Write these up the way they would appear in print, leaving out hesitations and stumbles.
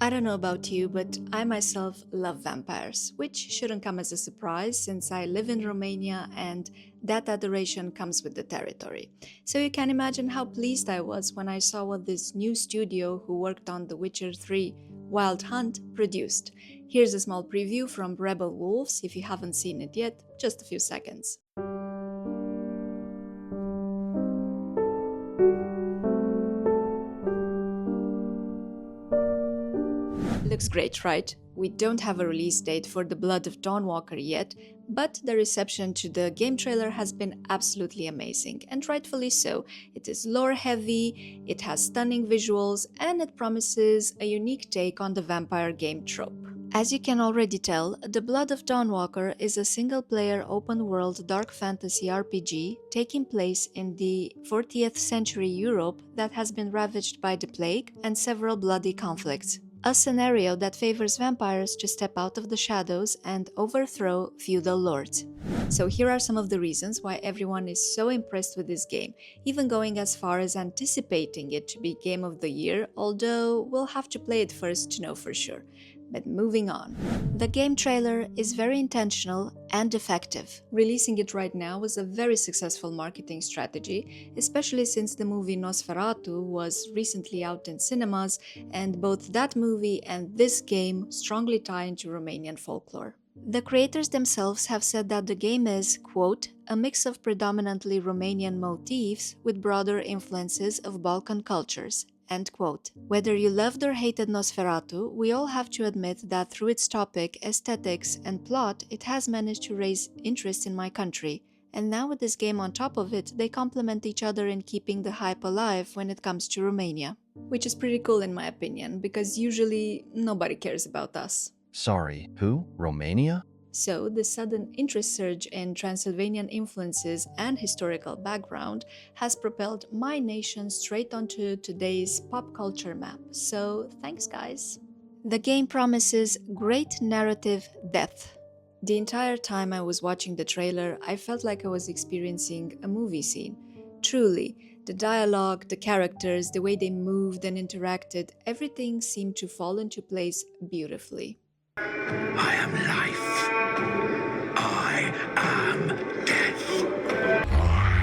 I don't know about you, but I myself love vampires, which shouldn't come as a surprise since I live in Romania and that adoration comes with the territory. So you can imagine how pleased I was when I saw what this new studio who worked on The Witcher 3 Wild Hunt produced. Here's a small preview from Rebel Wolves if you haven't seen it yet, just a few seconds. Looks great, right? We don't have a release date for the Blood of Dawnwalker yet, but the reception to the game trailer has been absolutely amazing, and rightfully so. It is lore heavy, it has stunning visuals, and it promises a unique take on the vampire game trope. As you can already tell, The Blood of Dawnwalker is a single-player open-world dark fantasy RPG taking place in the 40th century Europe that has been ravaged by the plague and several bloody conflicts. A scenario that favors vampires to step out of the shadows and overthrow feudal lords. So here are some of the reasons why everyone is so impressed with this game, even going as far as anticipating it to be Game of the Year, although we'll have to play it first to know for sure. But moving on. The game trailer is very intentional and effective. Releasing it right now was a very successful marketing strategy, especially since the movie Nosferatu was recently out in cinemas, and both that movie and this game strongly tie into Romanian folklore. The creators themselves have said that the game is, quote, a mix of predominantly Romanian motifs with broader influences of Balkan cultures. End quote. Whether you loved or hated Nosferatu, we all have to admit that through its topic, aesthetics, and plot, it has managed to raise interest in my country. And now with this game on top of it, they complement each other in keeping the hype alive when it comes to Romania. Which is pretty cool in my opinion, because usually nobody cares about us. Sorry, who? Romania? So, the sudden interest surge in Transylvanian influences and historical background has propelled my nation straight onto today's pop culture map. So, thanks guys. The game promises great narrative depth. The entire time I was watching the trailer, I felt like I was experiencing a movie scene. Truly, the dialogue, the characters, the way they moved and interacted, everything seemed to fall into place beautifully. I am life. I am death. I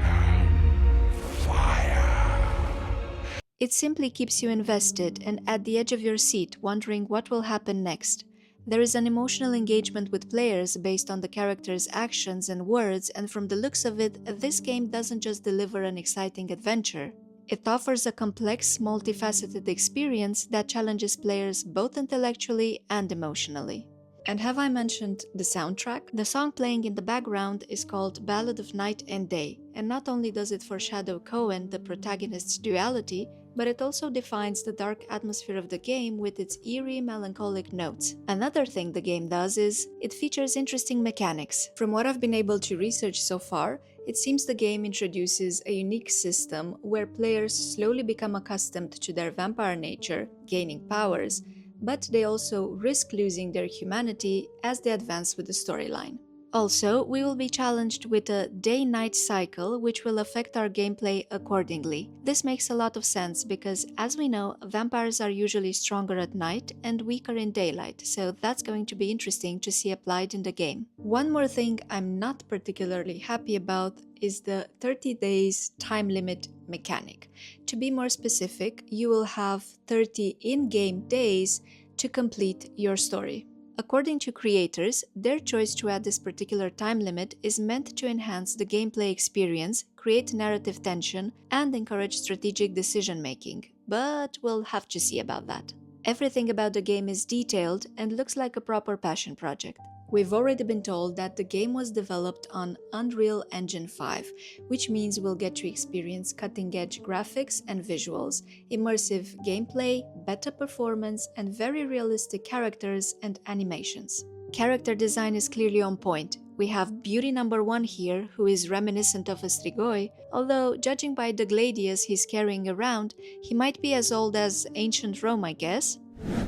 am fire. It simply keeps you invested and at the edge of your seat, wondering what will happen next. There is an emotional engagement with players based on the characters' actions and words, and from the looks of it, this game doesn't just deliver an exciting adventure. It offers a complex, multifaceted experience that challenges players both intellectually and emotionally. And have I mentioned the soundtrack? The song playing in the background is called Ballad of Night and Day, and not only does it foreshadow Cohen, the protagonist's duality, but it also defines the dark atmosphere of the game with its eerie, melancholic notes. Another thing the game does is, it features interesting mechanics. From what I've been able to research so far, it seems the game introduces a unique system where players slowly become accustomed to their vampire nature, gaining powers, but they also risk losing their humanity as they advance with the storyline. Also, we will be challenged with a day-night cycle which will affect our gameplay accordingly. This makes a lot of sense because, as we know, vampires are usually stronger at night and weaker in daylight, so that's going to be interesting to see applied in the game. One more thing I'm not particularly happy about is the 30 days time limit mechanic. To be more specific, you will have 30 in-game days to complete your story. According to creators, their choice to add this particular time limit is meant to enhance the gameplay experience, create narrative tension, and encourage strategic decision-making, but we'll have to see about that. Everything about the game is detailed and looks like a proper passion project. We've already been told that the game was developed on Unreal Engine 5, which means we'll get to experience cutting-edge graphics and visuals, immersive gameplay, better performance, and very realistic characters and animations. Character design is clearly on point. We have beauty number one here, who is reminiscent of a Strigoi, although judging by the gladius he's carrying around, he might be as old as ancient Rome, I guess.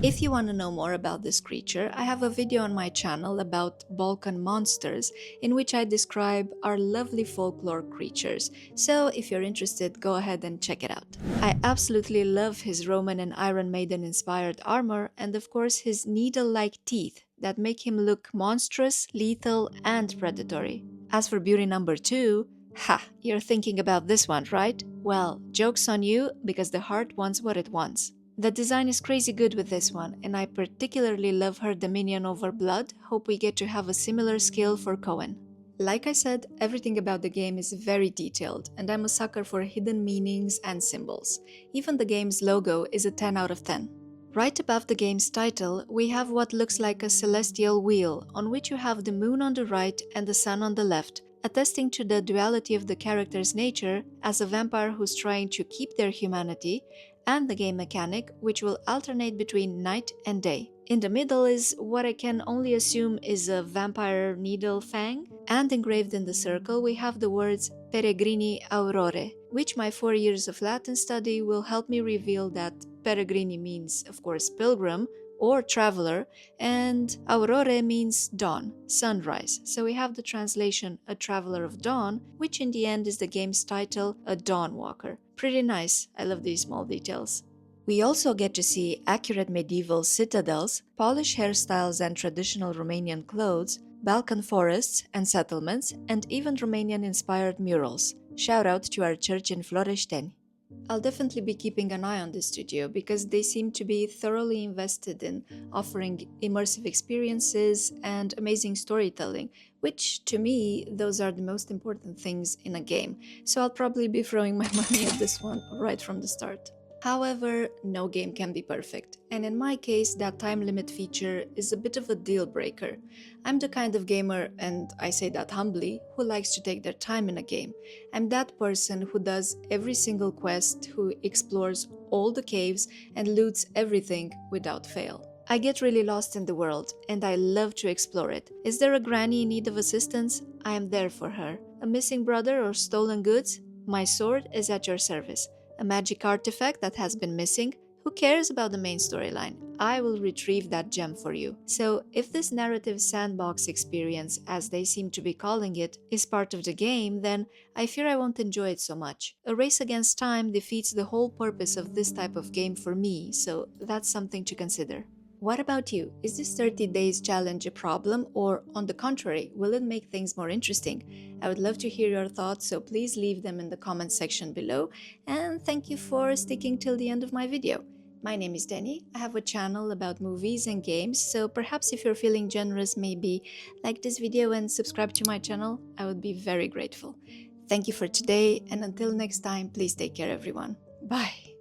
If you want to know more about this creature, I have a video on my channel about Balkan monsters in which I describe our lovely folklore creatures, so if you're interested, go ahead and check it out. I absolutely love his Roman and Iron Maiden inspired armor and of course his needle-like teeth that make him look monstrous, lethal, and predatory. As for beauty number 2, you're thinking about this one, right? Well, joke's on you because the heart wants what it wants. The design is crazy good with this one, and I particularly love her dominion over blood. Hope we get to have a similar skill for Cohen. Like I said, everything about the game is very detailed, and I'm a sucker for hidden meanings and symbols. Even the game's logo is a 10 out of 10. Right above the game's title, we have what looks like a celestial wheel, on which you have the moon on the right and the sun on the left, attesting to the duality of the character's nature as a vampire who's trying to keep their humanity, and the game mechanic, which will alternate between night and day. In the middle is what I can only assume is a vampire needle fang, and engraved in the circle we have the words Peregrini Aurore, which my 4 years of Latin study will help me reveal that Peregrini means, of course, pilgrim or traveler, and Aurore means dawn, sunrise. So we have the translation a traveler of dawn, which in the end is the game's title, a Dawnwalker. Pretty nice, I love these small details. We also get to see accurate medieval citadels, polished hairstyles and traditional Romanian clothes, Balkan forests and settlements, and even Romanian-inspired murals. Shout out to our church in Floreșteni. I'll definitely be keeping an eye on this studio because they seem to be thoroughly invested in offering immersive experiences and amazing storytelling, which to me, those are the most important things in a game, so I'll probably be throwing my money at this one right from the start. However, no game can be perfect, and in my case, that time limit feature is a bit of a deal breaker. I'm the kind of gamer, and I say that humbly, who likes to take their time in a game. I'm that person who does every single quest, who explores all the caves and loots everything without fail. I get really lost in the world, and I love to explore it. Is there a granny in need of assistance? I am there for her. A missing brother or stolen goods? My sword is at your service. A magic artifact that has been missing? Who cares about the main storyline? I will retrieve that gem for you. So, if this narrative sandbox experience, as they seem to be calling it, is part of the game, then I fear I won't enjoy it so much. A race against time defeats the whole purpose of this type of game for me, so that's something to consider. What about you? Is this 30 days challenge a problem, or on the contrary, will it make things more interesting? I would love to hear your thoughts, so please leave them in the comment section below, and thank you for sticking till the end of my video. My name is Denny. I have a channel about movies and games, so perhaps if you're feeling generous, maybe like this video and subscribe to my channel. I would be very grateful. Thank you for today, and until next time, please take care everyone. Bye!